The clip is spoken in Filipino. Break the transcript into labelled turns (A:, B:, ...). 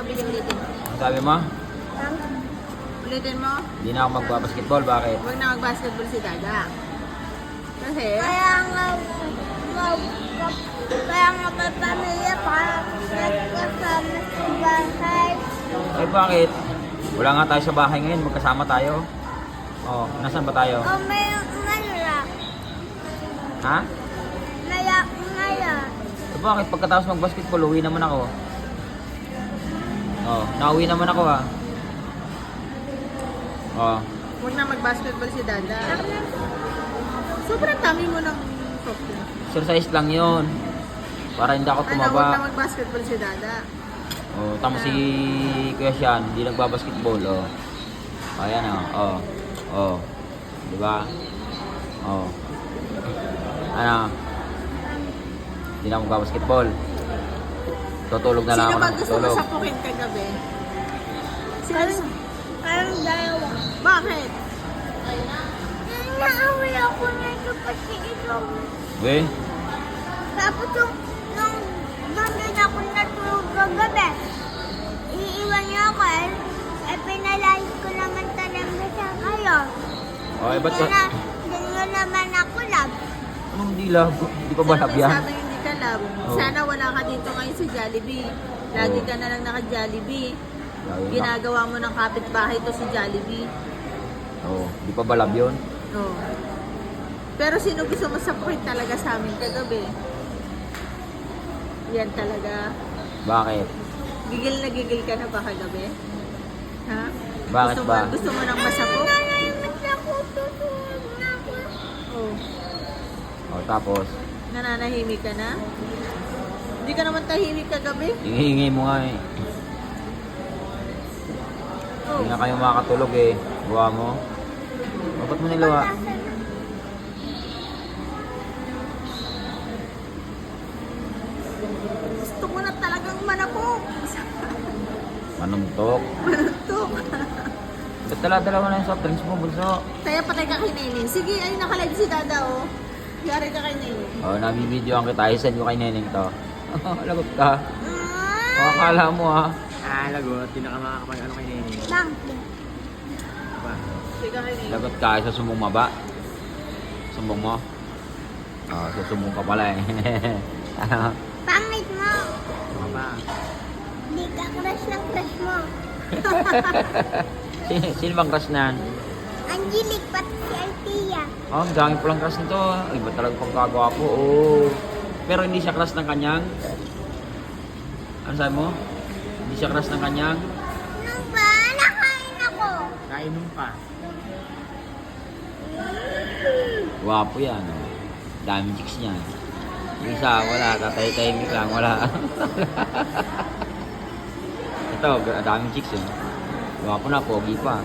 A: Sige, ulitin.
B: Ang sabi mo?
A: Ulitin mo.
B: Hindi na ako magbabasketball. Bakit?
A: Huwag na mag-basketball si Dada. Kasi?
C: Kaya nga may pamilya para nagkasama sa bahay.
B: Eh bakit? Wala nga tayo sa bahay ngayon. Magkasama tayo. Oh, nasaan ba tayo?
C: O may maya.
B: Ha?
C: Maya.
B: Eh bakit? Pagkatapos mag-basketball, uwi naman ako. Oh, nauwi naman ako ha. Oh,
A: Huwag na mag-basketball si Dada. Sobrang dami mo ng soft drink.
B: exercise lang yun. Para hindi ako
A: Huwag na
B: tumaba.
A: mag-basketball si Dada.
B: Oh, tama si Kuya Sian, hindi nagbabasketball. Oh. Ayan oh. Oh. Oh. Di ba? Oh. Ano? Hindi na magbabasketball. Tutulog na lang
A: Sino
B: ako
A: ba
B: ng
A: gusto mo
B: tutulog.
A: sapukin kagabi?
C: Parang dalawa.
A: Bakit?
C: Naaway ako nito pati ito.
B: We?
C: Tapos nung nandun ako natulog kagabi, iiwan niya ako pinalayas ko naman talaga sa kayo.
B: Oh, eh ba't ka?
C: Hindi nyo naman ako love.
B: Anong di love? Hindi pa ba love yan?
A: Sabi hindi ka love.
B: Oh.
A: Sana wala ka dito ngayon sa Jollibee. Lagi ka na lang naka-Jollibee.
B: Ayun na.
A: Ginagawa mo ng kapitbahay to si Jollibee.
B: Oh, di pa ba love yun?
A: No. Pero sino gusto mo sapukin talaga sa amin kagabi? Yan talaga.
B: Bakit?
A: Gigil na gigil ka na ba kagabi? Ha?
B: Bakit
A: gusto
B: ba?
A: Mo, gusto mo ng masapok?
C: Nanayamit ako, tutulog na ako.
A: Oh.
B: Oh, tapos,
A: Nananahimik ka na? Hindi ka naman tahimik kagabi?
B: hingi mo nga eh.
A: Oh.
B: Hindi na kayo makakatulog eh. Gawa mo. O, ba't mo nilawa?
A: Gusto ko na talagang manapok.
B: Manuntok.
A: Manapok.
B: Ba't dala-dala mo na yung soft drinks mo, bunso?
A: Kaya patay ka kay Neneng. Sige, ay nakalive si Dada, oh. Yari ka kay Neneng.
B: Oh, nabibidyoan kita. I-send ko kay Neneng to. Lagot ka. O, akala mo ha.
D: Lagot. Hindi na ka makakapag ano kay Nene.
C: Bang.
D: Pa.
A: Sige ka kay Neneng.
B: Lagot ka sa sumbong maba. Sumbong mo. Oh, susumbong ka pala eh. Ano?
C: Pangit mo.
D: Mga pa.
C: Hindi ka crush ng crush mo.
B: Sino bang crush na?
C: Angelic, pati si Althea.
B: Oh, ang dami palang crush nito. Iba talaga pagkagawa ko. Oh. Pero hindi siya crush ng kanyang. Ano sabi mo? Hindi siya crush ng kanyang.
C: Nung ba, nakain ako.
D: Kainom pa.
B: Gwapo yan. Oh. Daming chicks niya. Yung isa, wala. Tatay-tahimik lang. Wala. Ito, daming chicks eh. Gwapo na, pogi pa.